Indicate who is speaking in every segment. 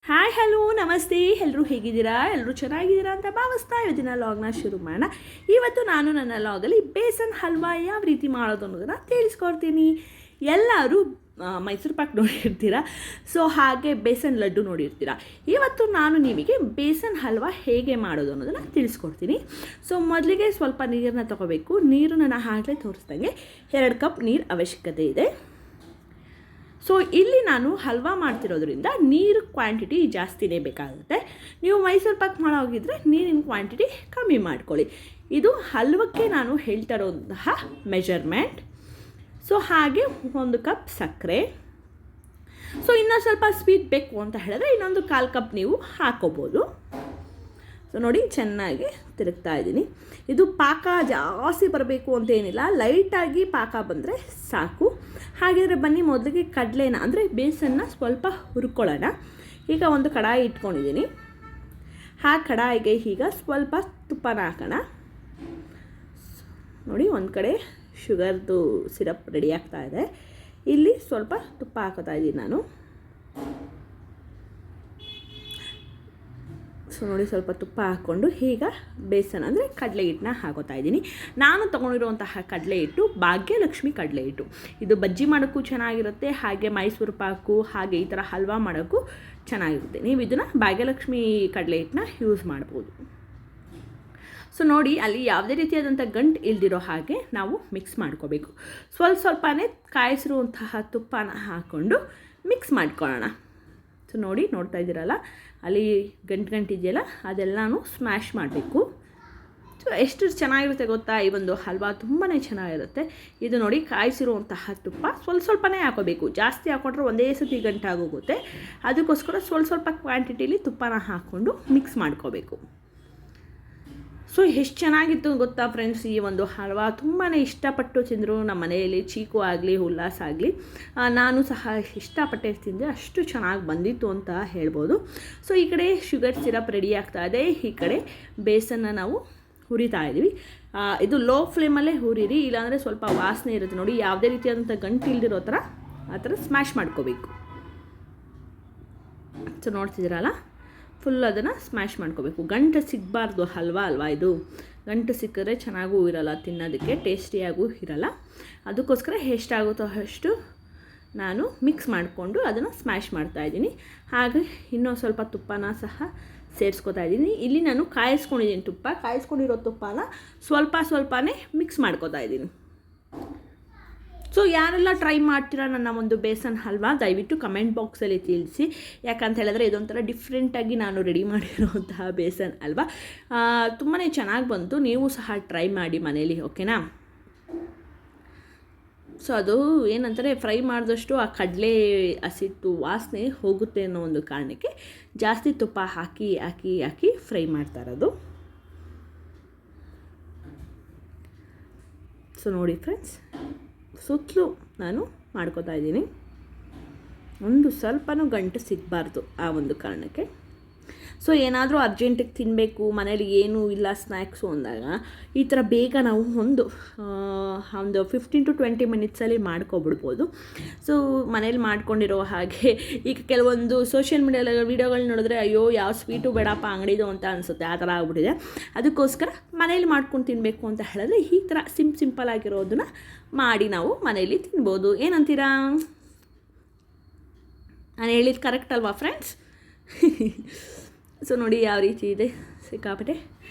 Speaker 1: Hi hello ನಮಸ್ತೆ, ಎಲ್ಲರೂ ಹೇಗಿದ್ದೀರಾ? ಎಲ್ಲರೂ ಚೆನ್ನಾಗಿದ್ದೀರಾ ಅಂತ ಭಾವಿಸ್ತಾ ಇವತ್ತಿನ ಲಾಗ್ನ ಶುರು ಮಾಡೋಣ. ಇವತ್ತು ನಾನು ನನ್ನ ಲಾಗಲ್ಲಿ ಬೇಸನ್ ಹಲ್ವಾ ಯಾವ ರೀತಿ ಮಾಡೋದು ಅನ್ನೋದನ್ನು ತಿಳಿಸ್ಕೊಡ್ತೀನಿ. ಎಲ್ಲರೂ ಮೈಸೂರು ಪಾಕ್ ನೋಡಿರ್ತೀರ, ಸೊ ಹಾಗೆ ಬೇಸನ್ ಲಡ್ಡು ನೋಡಿರ್ತೀರ. ಇವತ್ತು ನಾನು ನಿಮಗೆ ಬೇಸನ್ ಹಲ್ವಾ ಹೇಗೆ ಮಾಡೋದು ಅನ್ನೋದನ್ನು ತಿಳಿಸ್ಕೊಡ್ತೀನಿ. ಸೊ ಮೊದಲಿಗೆ ಸ್ವಲ್ಪ ನೀರನ್ನ ತೊಗೋಬೇಕು. ನೀರು ನಾನು ಆಗಲೇ ತೋರಿಸ್ದಂಗೆ 2 ಕಪ್ ನೀರು ಅವಶ್ಯಕತೆ ಇದೆ. ಸೊ ಇಲ್ಲಿ ನಾನು ಹಲ್ವಾ ಮಾಡ್ತಿರೋದ್ರಿಂದ ನೀರು ಕ್ವಾಂಟಿಟಿ ಜಾಸ್ತಿನೇ ಬೇಕಾಗುತ್ತೆ. ನೀವು ಮೈಸೂರು ಪಾಕ್ ಮಾಡೋ ಹೋಗಿದ್ರೆ ನೀರಿನ ಕ್ವಾಂಟಿಟಿ ಕಮ್ಮಿ ಮಾಡ್ಕೊಳ್ಳಿ. ಇದು ಹಲ್ವಕ್ಕೆ ನಾನು ಹೇಳ್ತಾ ಇರೋಂತಹ ಮೆಜರ್ಮೆಂಟ್. ಸೊ ಹಾಗೆ 1 ಕಪ್ ಸಕ್ಕರೆ. ಸೊ ಇನ್ನೂ ಸ್ವಲ್ಪ ಸ್ವೀಟ್ ಬೇಕು ಅಂತ ಹೇಳಿದ್ರೆ ಇನ್ನೊಂದು 1/4 ಕಪ್ ನೀವು ಹಾಕೋಬೋದು. ಸೊ ನೋಡಿ, ಚೆನ್ನಾಗಿ ತಿರುಗ್ತಾ ಇದ್ದೀನಿ. ಇದು ಪಾಕ ಜಾಸ್ತಿ ಬರಬೇಕು ಅಂತೇನಿಲ್ಲ, ಲೈಟಾಗಿ ಪಾಕ ಬಂದರೆ ಸಾಕು. ಹಾಗಿದ್ರೆ ಬನ್ನಿ ಮೊದಲಿಗೆ ಕಡಲೆನ ಅಂದರೆ ಬೇಸನ್ನ ಸ್ವಲ್ಪ ಹುರ್ಕೊಳ್ಳೋಣ. ಈಗ ಒಂದು ಕಡಾಯಿ ಇಟ್ಕೊಂಡಿದ್ದೀನಿ. ಆ ಕಡಾಯಿಗೆ ಈಗ ಸ್ವಲ್ಪ ತುಪ್ಪನ ಹಾಕೋಣ. ನೋಡಿ, ಒಂದು ಕಡೆ ಶುಗರ್ದು ಸಿರಪ್ ರೆಡಿ ಆಗ್ತಾ ಇದೆ. ಇಲ್ಲಿ ಸ್ವಲ್ಪ ತುಪ್ಪ ಹಾಕೋತಾ ಇದ್ದೀನಿ ನಾನು. ಸೊ ನೋಡಿ, ಸ್ವಲ್ಪ ತುಪ್ಪ ಹಾಕ್ಕೊಂಡು ಈಗ ಬೇಸನ್ ಅಂದರೆ ಕಡಲೆ ಹಿಟ್ಟನ್ನ ಹಾಕೋತಾ ಇದ್ದೀನಿ. ನಾನು ತೊಗೊಂಡಿರುವಂತಹ ಕಡಲೆ ಹಿಟ್ಟು ಭಾಗ್ಯಲಕ್ಷ್ಮಿ ಕಡಲೆ ಹಿಟ್ಟು. ಇದು ಬಜ್ಜಿ ಮಾಡೋಕ್ಕೂ ಚೆನ್ನಾಗಿರುತ್ತೆ, ಹಾಗೆ ಮೈಸೂರು ಪಾಕು ಹಾಗೆ ಈ ಥರ ಹಲ್ವಾ ಮಾಡೋಕ್ಕೂ ಚೆನ್ನಾಗಿರುತ್ತೆ. ನೀವು ಇದನ್ನು ಭಾಗ್ಯಲಕ್ಷ್ಮಿ ಕಡಲೆ ಹಿಟ್ಟನ್ನ ಯೂಸ್ ಮಾಡ್ಬೋದು. ಸೊ ನೋಡಿ, ಅಲ್ಲಿ ಯಾವುದೇ ರೀತಿಯಾದಂಥ ಗಂಟು ಇಲ್ದಿರೋ ಹಾಗೆ ನಾವು ಮಿಕ್ಸ್ ಮಾಡ್ಕೋಬೇಕು. ಸ್ವಲ್ಪನೇ ಕಾಯಿಸಿರುವಂತಹ ತುಪ್ಪನ ಹಾಕ್ಕೊಂಡು ಮಿಕ್ಸ್ ಮಾಡ್ಕೊಳ್ಳೋಣ. ಸೊ ನೋಡಿ, ನೋಡ್ತಾ ಇದ್ದೀರಲ್ಲ, ಅಲ್ಲಿ ಗಂಟು ಇದೆಯಲ್ಲ, ಅದೆಲ್ಲನೂ ಸ್ಮ್ಯಾಶ್ ಮಾಡಬೇಕು. ಸೊ ಎಷ್ಟು ಚೆನ್ನಾಗಿರುತ್ತೆ ಗೊತ್ತಾ, ಈ ಒಂದು ಹಲ್ವಾ ತುಂಬಾ ಚೆನ್ನಾಗಿರುತ್ತೆ. ಇದು ನೋಡಿ, ಕಾಯಿಸಿರುವಂತಹ ತುಪ್ಪ ಸ್ವಲ್ಪನೇ ಹಾಕೋಬೇಕು. ಜಾಸ್ತಿ ಹಾಕೊಂಡ್ರೆ ಒಂದೇ ಸತಿ ಗಂಟಾಗೋಗುತ್ತೆ. ಅದಕ್ಕೋಸ್ಕರ ಸ್ವಲ್ಪ ಕ್ವಾಂಟಿಟಿಲಿ ತುಪ್ಪನ ಹಾಕ್ಕೊಂಡು ಮಿಕ್ಸ್ ಮಾಡ್ಕೋಬೇಕು. ಸೊ ಎಷ್ಟು ಚೆನ್ನಾಗಿತ್ತು ಗೊತ್ತಾ ಫ್ರೆಂಡ್ಸ್, ಈ ಒಂದು ಹಲ್ವಾ ತುಂಬಾ ಇಷ್ಟಪಟ್ಟು ತಿಂದರು ನಮ್ಮ ಮನೆಯಲ್ಲಿ. ಚೀಕು ಆಗಲಿ ಉಲ್ಲಾಸ ಆಗಲಿ, ನಾನು ಸಹ ಇಷ್ಟಪಟ್ಟೆ ತಿಂದೆ. ಅಷ್ಟು ಚೆನ್ನಾಗಿ ಬಂದಿತ್ತು ಅಂತ ಹೇಳ್ಬೋದು. ಸೊ ಈ ಕಡೆ ಶುಗರ್ ಸಿರಪ್ ರೆಡಿ ಆಗ್ತಾ ಇದೆ, ಈ ಕಡೆ ಬೇಸನ್ನ ನಾವು ಹುರಿತಾ ಇದ್ದೀವಿ. ಇದು ಲೋ ಫ್ಲೇಮಲ್ಲೇ ಹುರಿರಿ, ಇಲ್ಲಾಂದರೆ ಸ್ವಲ್ಪ ವಾಸನೆ ಇರುತ್ತೆ. ನೋಡಿ, ಯಾವುದೇ ರೀತಿಯಾದಂಥ ಗಂಟು ಇಲ್ದಿರೋ ಥರ ಆ ಥರ ಸ್ಮ್ಯಾಶ್ ಮಾಡ್ಕೋಬೇಕು. ಸೊ ನೋಡ್ತಿದ್ದೀರಲ್ಲ, ಫುಲ್ ಅದನ್ನು ಸ್ಮ್ಯಾಶ್ ಮಾಡ್ಕೋಬೇಕು. ಗಂಟು ಸಿಗಬಾರ್ದು ಹಲ್ವಾ ಅಲ್ವಾ ಇದು. ಗಂಟು ಸಿಕ್ಕಿದ್ರೆ ಚೆನ್ನಾಗೂ ಇರೋಲ್ಲ, ತಿನ್ನೋದಕ್ಕೆ ಟೇಸ್ಟಿಯಾಗೂ ಇರೋಲ್ಲ. ಅದಕ್ಕೋಸ್ಕರ ಎಷ್ಟಾಗುತ್ತೋ ಅಷ್ಟು ನಾನು ಮಿಕ್ಸ್ ಮಾಡಿಕೊಂಡು ಅದನ್ನು ಸ್ಮ್ಯಾಶ್ ಮಾಡ್ತಾಯಿದ್ದೀನಿ. ಹಾಗೆ ಇನ್ನೂ ಸ್ವಲ್ಪ ತುಪ್ಪನ ಸಹ ಸೇರಿಸ್ಕೊತಾ ಇದ್ದೀನಿ. ಇಲ್ಲಿ ನಾನು ಕಾಯಿಸ್ಕೊಂಡಿದ್ದೀನಿ ತುಪ್ಪ. ಕಾಯಿಸ್ಕೊಂಡಿರೋ ತುಪ್ಪನ ಸ್ವಲ್ಪನೇ ಮಿಕ್ಸ್ ಮಾಡ್ಕೊತಾ ಇದ್ದೀನಿ. ಸೊ ಯಾರೆಲ್ಲ ಟ್ರೈ ಮಾಡ್ತೀರಾ ನನ್ನ ಒಂದು ಬೇಸನ್ ಹಲ್ವಾ, ದಯವಿಟ್ಟು ಕಮೆಂಟ್ ಬಾಕ್ಸಲ್ಲಿ ತಿಳಿಸಿ. ಯಾಕಂತ ಹೇಳಿದ್ರೆ ಇದೊಂಥರ ಡಿಫ್ರೆಂಟಾಗಿ ನಾನು ರೆಡಿ ಮಾಡಿರುವಂತಹ ಬೇಸನ್ ಹಲ್ವಾ ತುಂಬಾ ಚೆನ್ನಾಗಿ ಬಂತು. ನೀವು ಸಹ ಟ್ರೈ ಮಾಡಿ ಮನೇಲಿ, ಓಕೆನಾ? ಸೊ ಅದು ಏನಂತಾರೆ, ಫ್ರೈ ಮಾಡಿದಷ್ಟು ಆ ಕಡಲೆ ಹಸಿಟ್ಟು ವಾಸನೆ ಹೋಗುತ್ತೆ ಅನ್ನೋ ಒಂದು ಕಾರಣಕ್ಕೆ ಜಾಸ್ತಿ ತುಪ್ಪ ಹಾಕಿ ಫ್ರೈ ಮಾಡ್ತಾ ಇರೋದು. ಸೊ ನೋಡಿ ಫ್ರೆಂಡ್ಸ್, ಸುತ್ತಲೂ ನಾನು ಮಾಡ್ಕೋತಾ ಇದ್ದೀನಿ. ಒಂದು ಸ್ವಲ್ಪನೂ ಗಂಟು ಸಿಗಬಾರ್ದು ಆ ಒಂದು ಕಾರಣಕ್ಕೆ. ಸೊ ಏನಾದರೂ ಅರ್ಜೆಂಟಿಗೆ ತಿನ್ನಬೇಕು, ಮನೇಲಿ ಏನೂ ಇಲ್ಲ ಸ್ನ್ಯಾಕ್ಸು ಅಂದಾಗ ಈ ಥರ ಬೇಗ ನಾವು ಒಂದು 15 to 20 ಮಿನಿಟ್ಸಲ್ಲಿ ಮಾಡ್ಕೊಬಿಡ್ಬೋದು. ಸೊ ಮನೇಲಿ ಮಾಡ್ಕೊಂಡಿರೋ ಹಾಗೆ ಈಗ ಕೆಲವೊಂದು ಸೋಷಿಯಲ್ ಮೀಡಿಯಾದಲ್ಲಿ ವೀಡಿಯೋಗಳು ನೋಡಿದ್ರೆ ಅಯ್ಯೋ ಯಾವ ಸ್ವೀಟು ಬೇಡಪ್ಪ ಅಂಗಡಿದು ಅಂತ ಅನಿಸುತ್ತೆ, ಆ ಥರ ಆಗ್ಬಿಟ್ಟಿದೆ. ಅದಕ್ಕೋಸ್ಕರ ಮನೇಲಿ ಮಾಡ್ಕೊಂಡು ತಿನ್ನಬೇಕು ಅಂತ ಹೇಳಿದ್ರೆ ಈ ಥರ ಸಿಂಪಲ್ ಆಗಿರೋದನ್ನ ಮಾಡಿ ನಾವು ಮನೇಲಿ ತಿನ್ಬೋದು. ಏನಂತೀರಾ? ನಾನು ಹೇಳಿದ್ದು ಕರೆಕ್ಟ್ ಅಲ್ವಾ ಫ್ರೆಂಡ್ಸ್? ಸೊ ನೋಡಿ ಯಾವ ರೀತಿ ಇದೆ, ಸಿಕ್ಕಾಪಟ್ಟೆ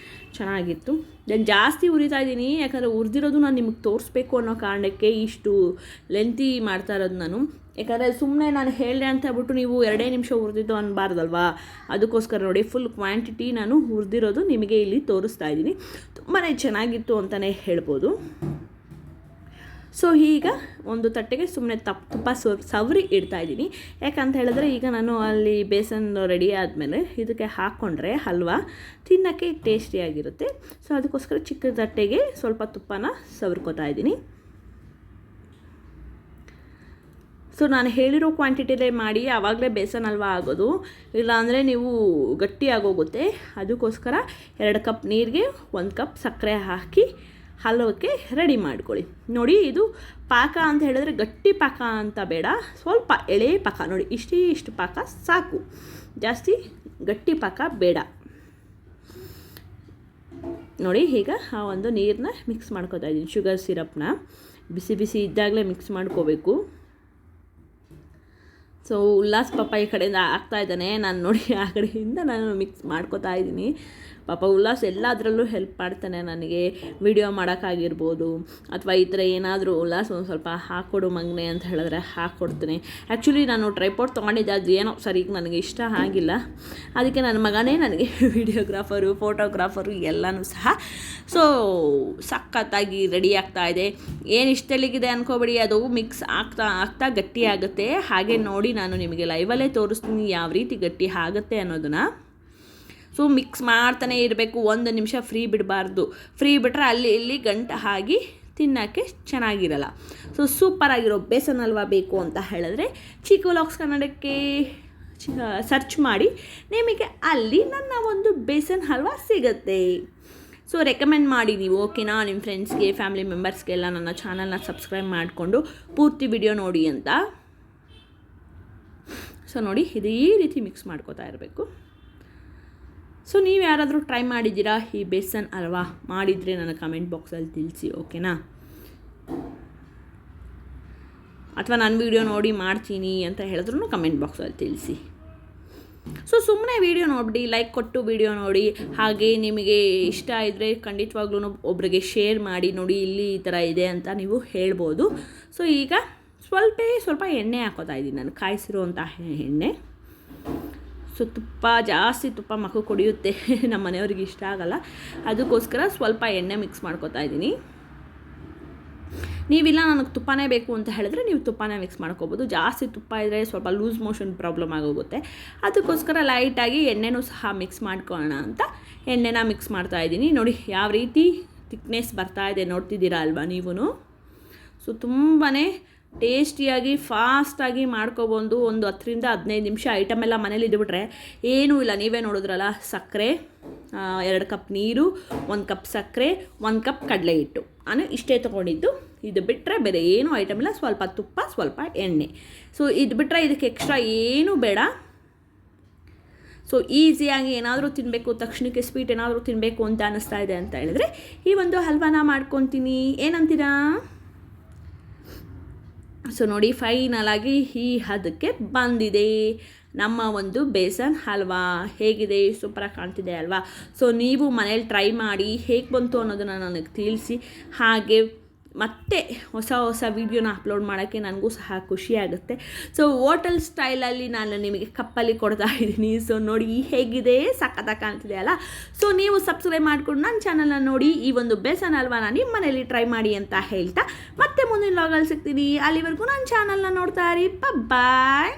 Speaker 1: ಚೆನ್ನಾಗಿತ್ತು. ನಾನು ಜಾಸ್ತಿ ಹುರಿತಾ ಇದ್ದೀನಿ, ಯಾಕಂದರೆ ಹುರಿದಿರೋದು ನಾನು ನಿಮಗೆ ತೋರಿಸ್ಬೇಕು ಅನ್ನೋ ಕಾರಣಕ್ಕೆ ಇಷ್ಟು ಲೆಂತಿ ಮಾಡ್ತಾ ಇರೋದು ನಾನು. ಯಾಕಂದರೆ ಸುಮ್ಮನೆ ನಾನು ಹೇಳಿದೆ ಅಂತ ಹೇಳ್ಬಿಟ್ಟು ನೀವು 2 ನಿಮಿಷ ಹುರಿದಿದ್ದು ಅನ್ನಬಾರ್ದಲ್ವಾ. ಅದಕ್ಕೋಸ್ಕರ ನೋಡಿ, ಫುಲ್ ಕ್ವಾಂಟಿಟಿ ನಾನು ಹುರಿದಿರೋದು ನಿಮಗೆ ಇಲ್ಲಿ ತೋರಿಸ್ತಾ ಇದ್ದೀನಿ. ತುಂಬಾ ಚೆನ್ನಾಗಿತ್ತು ಅಂತಲೇ ಹೇಳ್ಬೋದು. ಸೊ ಈಗ ಒಂದು ತಟ್ಟೆಗೆ ಸುಮ್ಮನೆ ತುಪ್ಪ ಸವರಿ ಇಡ್ತಾಯಿದ್ದೀನಿ. ಯಾಕಂತ ಹೇಳಿದ್ರೆ ಈಗ ನಾನು ಅಲ್ಲಿ ಬೇಸನ್ ರೆಡಿ ಆದಮೇಲೆ ಇದಕ್ಕೆ ಹಾಕ್ಕೊಂಡ್ರೆ ಹಲ್ವಾ ತಿನ್ನೋಕ್ಕೆ ಟೇಸ್ಟಿಯಾಗಿರುತ್ತೆ. ಸೊ ಅದಕ್ಕೋಸ್ಕರ ಚಿಕ್ಕ ತಟ್ಟೆಗೆ ಸ್ವಲ್ಪ ತುಪ್ಪನ ಸವರ್ಕೋತಾ ಇದ್ದೀನಿ. ಸೊ ನಾನು ಹೇಳಿರೋ ಕ್ವಾಂಟಿಟಿಲೇ ಮಾಡಿ, ಆವಾಗಲೇ ಬೇಸನ್ ಹಲ್ವಾ ಆಗೋದು. ಇಲ್ಲಾಂದರೆ ನೀವು ಗಟ್ಟಿ ಆಗೋಗುತ್ತೆ. ಅದಕ್ಕೋಸ್ಕರ 2 ಕಪ್ ನೀರಿಗೆ 1 ಕಪ್ ಸಕ್ಕರೆ ಹಾಕಿ ಹಲ್ವಕ್ಕೆ ರೆಡಿ ಮಾಡ್ಕೊಳ್ಳಿ. ನೋಡಿ, ಇದು ಪಾಕ ಅಂತ ಹೇಳಿದ್ರೆ ಗಟ್ಟಿ ಪಾಕ ಅಂತ ಬೇಡ, ಸ್ವಲ್ಪ ಎಳೆ ಪಾಕ. ನೋಡಿ, ಇಷ್ಟು ಪಾಕ ಸಾಕು. ಜಾಸ್ತಿ ಗಟ್ಟಿ ಪಾಕ ಬೇಡ. ನೋಡಿ ಈಗ ಆ ಒಂದು ನೀರನ್ನ ಮಿಕ್ಸ್ ಮಾಡ್ಕೊತಾ ಇದ್ದೀನಿ. ಶುಗರ್ ಸಿರಪ್ನ ಬಿಸಿ ಬಿಸಿ ಇದ್ದಾಗಲೇ ಮಿಕ್ಸ್ ಮಾಡ್ಕೋಬೇಕು. ಸೊ ಉಲ್ಲಾಸ್ ಪಾಪ ಈ ಕಡೆಯಿಂದ ಆಗ್ತಾ ಇದ್ದಾನೆ, ನಾನು ನೋಡಿ ಆ ಕಡೆಯಿಂದ ನಾನು ಮಿಕ್ಸ್ ಮಾಡ್ಕೋತಾ ಇದ್ದೀನಿ. ಪಾಪ ಉಲ್ಲಾಸ್ ಎಲ್ಲದರಲ್ಲೂ ಹೆಲ್ಪ್ ಮಾಡ್ತಾನೆ ನನಗೆ, ವಿಡಿಯೋ ಮಾಡೋಕ್ಕಾಗಿರ್ಬೋದು ಅಥವಾ ಈ ಥರ ಏನಾದರೂ ಉಲ್ಲಾಸ್ ಒಂದು ಸ್ವಲ್ಪ ಹಾಕ್ಕೊಡು ಮಗನೆ ಅಂತ ಹೇಳಿದ್ರೆ ಹಾಕ್ಕೊಡ್ತೀನಿ. ಆ್ಯಕ್ಚುಲಿ ನಾನು ಟ್ರೈಪಾಡ್ ತೊಗೊಂಡಿದ್ದೆ, ಅದು ಏನೋ ಸರಿ ನನಗೆ ಇಷ್ಟ ಆಗಿಲ್ಲ, ಅದಕ್ಕೆ ನನ್ನ ಮಗನೇ ನನಗೆ ವಿಡಿಯೋಗ್ರಾಫರು ಫೋಟೋಗ್ರಾಫರು ಎಲ್ಲನೂ ಸಹ. ಸೊ ಸಖತ್ತಾಗಿ ರೆಡಿ ಆಗ್ತಾಯಿದೆ. ಏನು ಇಷ್ಟೆಲ್ಲಿಗಿದೆ ಅಂದ್ಕೋಬೇಡಿ, ಅದು ಮಿಕ್ಸ್ ಆಗ್ತಾ ಗಟ್ಟಿ ಆಗುತ್ತೆ. ಹಾಗೆ ನೋಡಿ ನಾನು ನಿಮಗೆ ಲೈವಲ್ಲೇ ತೋರಿಸ್ತೀನಿ ಯಾವ ರೀತಿ ಗಟ್ಟಿ ಆಗುತ್ತೆ ಅನ್ನೋದನ್ನು. ಸೊ ಮಿಕ್ಸ್ ಮಾಡ್ತಾನೆ ಇರಬೇಕು, 1 ನಿಮಿಷ ಫ್ರೀ ಬಿಡಬಾರ್ದು. ಫ್ರೀ ಬಿಟ್ಟರೆ ಅಲ್ಲಿ ಇಲ್ಲಿ ಗಂಟು ಆಗಿ ತಿನ್ನೋಕ್ಕೆ ಚೆನ್ನಾಗಿರಲ್ಲ. ಸೊ ಸೂಪರಾಗಿರೋ ಬೇಸನ್ ಹಲ್ವಾ ಬೇಕು ಅಂತ ಹೇಳಿದ್ರೆ ಚೀಕು ವ್ಲಾಗ್ಸ್ ಕನ್ನಡಕ್ಕೆ ಸರ್ಚ್ ಮಾಡಿ, ನಿಮಗೆ ಅಲ್ಲಿ ನನ್ನ ಒಂದು ಬೇಸನ್ ಹಲ್ವಾ ಸಿಗುತ್ತೆ. ಸೊ ರೆಕಮೆಂಡ್ ಮಾಡಿ ನೀವು, ಓಕೆನಾ? ನಿಮ್ಮ ಫ್ರೆಂಡ್ಸ್ಗೆ, ಫ್ಯಾಮಿಲಿ ಮೆಂಬರ್ಸ್ಗೆಲ್ಲ ನನ್ನ ಚಾನಲ್ನ ಸಬ್ಸ್ಕ್ರೈಬ್ ಮಾಡಿಕೊಂಡು ಪೂರ್ತಿ ವಿಡಿಯೋ ನೋಡಿ ಅಂತ. ಸೊ ನೋಡಿ ಇದೇ ರೀತಿ ಮಿಕ್ಸ್ ಮಾಡ್ಕೋತಾ ಇರಬೇಕು. ಸೊ ನೀವು ಯಾರಾದರೂ ಟ್ರೈ ಮಾಡಿದ್ದೀರಾ ಈ ಬೇಸನ್ ಹಲ್ವಾ? ಮಾಡಿದರೆ ನನ್ನ ಕಮೆಂಟ್ ಬಾಕ್ಸಲ್ಲಿ ತಿಳಿಸಿ, ಓಕೆನಾ? ಅಥವಾ ನಾನು ವೀಡಿಯೋ ನೋಡಿ ಮಾಡ್ತೀನಿ ಅಂತ ಹೇಳಿದ್ರು ಕಮೆಂಟ್ ಬಾಕ್ಸಲ್ಲಿ ತಿಳಿಸಿ. ಸೊ ಸುಮ್ಮನೆ ವೀಡಿಯೋ ನೋಡಿಬಿಡಿ, ಲೈಕ್ ಕೊಟ್ಟು ವೀಡಿಯೋ ನೋಡಿ. ಹಾಗೆ ನಿಮಗೆ ಇಷ್ಟ ಇದ್ದರೆ ಖಂಡಿತವಾಗ್ಲೂ ಒಬ್ರಿಗೆ ಶೇರ್ ಮಾಡಿ, ನೋಡಿ ಇಲ್ಲಿ ಈ ಥರ ಇದೆ ಅಂತ ನೀವು ಹೇಳ್ಬೋದು. ಸೊ ಈಗ ಸ್ವಲ್ಪ ಎಣ್ಣೆ ಹಾಕೋತಾ ಇದ್ದೀನಿ ನಾನು, ಕಾಯಿಸಿರುವಂಥ ಎಣ್ಣೆ. ಸೊ ಜಾಸ್ತಿ ತುಪ್ಪ ಮಕ್ಕ ಕುಡಿಯುತ್ತೆ, ನಮ್ಮ ಮನೆಯವ್ರಿಗೆ ಇಷ್ಟ ಆಗಲ್ಲ, ಅದಕ್ಕೋಸ್ಕರ ಸ್ವಲ್ಪ ಎಣ್ಣೆ ಮಿಕ್ಸ್ ಮಾಡ್ಕೋತಾ ಇದ್ದೀನಿ. ನೀವಿಲ್ಲ ನನಗೆ ತುಪ್ಪನೇ ಬೇಕು ಅಂತ ಹೇಳಿದ್ರೆ ನೀವು ತುಪ್ಪನೇ ಮಿಕ್ಸ್ ಮಾಡ್ಕೋಬೋದು. ಜಾಸ್ತಿ ತುಪ್ಪ ಇದ್ದರೆ ಸ್ವಲ್ಪ ಲೂಸ್ ಮೋಷನ್ ಪ್ರಾಬ್ಲಮ್ ಆಗೋಗುತ್ತೆ, ಅದಕ್ಕೋಸ್ಕರ ಲೈಟಾಗಿ ಎಣ್ಣೆನೂ ಸಹ ಮಿಕ್ಸ್ ಮಾಡ್ಕೊಳ್ಳೋಣ ಅಂತ ಎಣ್ಣೆನ ಮಿಕ್ಸ್ ಮಾಡ್ತಾ ಇದ್ದೀನಿ. ನೋಡಿ ಯಾವ ರೀತಿ ಥಿಕ್ನೆಸ್ ಬರ್ತಾ ಇದೆ ನೋಡ್ತಿದ್ದೀರಾ ಅಲ್ವಾ ನೀವು? ಸೊ ತುಂಬಾ ಟೇಸ್ಟಿಯಾಗಿ ಫಾಸ್ಟಾಗಿ ಮಾಡ್ಕೊಬಂದು ಒಂದು 10 ರಿಂದ 15 ನಿಮಿಷ ಐಟಮ್ ಎಲ್ಲ ಮನೇಲಿ ಇದ್ಬಿಟ್ರೆ ಏನೂ ಇಲ್ಲ. ನೀವೇ ನೋಡಿದ್ರಲ್ಲ, ಸಕ್ಕರೆ 2 ಕಪ್ ನೀರು, 1 ಕಪ್ ಸಕ್ಕರೆ, 1 ಕಪ್ ಕಡಲೆ ಹಿಟ್ಟು, ನಾನು ಇಷ್ಟೇ ತೊಗೊಂಡಿದ್ದು. ಇದು ಬಿಟ್ಟರೆ ಬೇರೆ ಏನೂ ಐಟಮ್ ಇಲ್ಲ, ಸ್ವಲ್ಪ ತುಪ್ಪ, ಸ್ವಲ್ಪ ಎಣ್ಣೆ. ಸೊ ಇದು ಬಿಟ್ಟರೆ ಇದಕ್ಕೆ ಎಕ್ಸ್ಟ್ರಾ ಏನೂ ಬೇಡ. ಸೊ ಈಸಿಯಾಗಿ ಏನಾದರೂ ತಿನ್ನಬೇಕು, ತಕ್ಷಣಕ್ಕೆ ಸ್ವೀಟ್ ಏನಾದರೂ ತಿನ್ನಬೇಕು ಅಂತ ಅನ್ನಿಸ್ತಾ ಇದೆ ಅಂತ ಹೇಳಿದ್ರೆ ಈ ಒಂದು ಹಲ್ವಾನ ಮಾಡ್ಕೊತೀನಿ. ಏನಂತೀರಾ? ಸೊ ನೋಡಿ ಫೈನಲ್ ಆಗಿ ಈ ಹದಕ್ಕೆ ಬಂದಿದೆ ನಮ್ಮ ಒಂದು ಬೇಸನ್ ಹಲ್ವಾ. ಹೇಗಿದೆ? ಸೂಪರಾಗಿ ಕಾಣ್ತಿದೆ ಅಲ್ವಾ? ಸೊ ನೀವು ಮನೇಲಿ ಟ್ರೈ ಮಾಡಿ ಹೇಗೆ ಬಂತು ಅನ್ನೋದನ್ನು ನನಗೆ ತಿಳಿಸಿ. ಹಾಗೆ ಮತ್ತೆ ಹೊಸ ವೀಡಿಯೋನ ಅಪ್ಲೋಡ್ ಮಾಡೋಕ್ಕೆ ನನಗೂ ಸಹ ಖುಷಿಯಾಗುತ್ತೆ. ಸೊ ಹೋಟೆಲ್ ಸ್ಟೈಲಲ್ಲಿ ನಾನು ನಿಮಗೆ ಕಪ್ಪಲ್ಲಿ ಕೊಡ್ತಾ ಇದ್ದೀನಿ. ಸೊ ನೋಡಿ ಹೇಗಿದೆ, ಸಖತ್ತಾಗಿ ಕಾಣ್ತಿದೆ ಅಲ್ಲ? ಸೊ ನೀವು ಸಬ್ಸ್ಕ್ರೈಬ್ ಮಾಡಿಕೊಂಡು ನನ್ನ ಚಾನಲ್ನ ನೋಡಿ ಈ ಒಂದು ಬೇಸನ್ ಹಲ್ವಾನ ನಿಮ್ಮ ಮನೇಲಿ ಟ್ರೈ ಮಾಡಿ ಅಂತ ಹೇಳ್ತಾ ಮತ್ತೆ ಮುಂದಿನ ವ್ಲಾಗಲ್ಲಿ ಸಿಗ್ತೀನಿ. ಅಲ್ಲಿವರೆಗೂ ನನ್ನ ಚಾನಲ್ನ ನೋಡ್ತಾ ಇರಿ. ಬಾಯ್.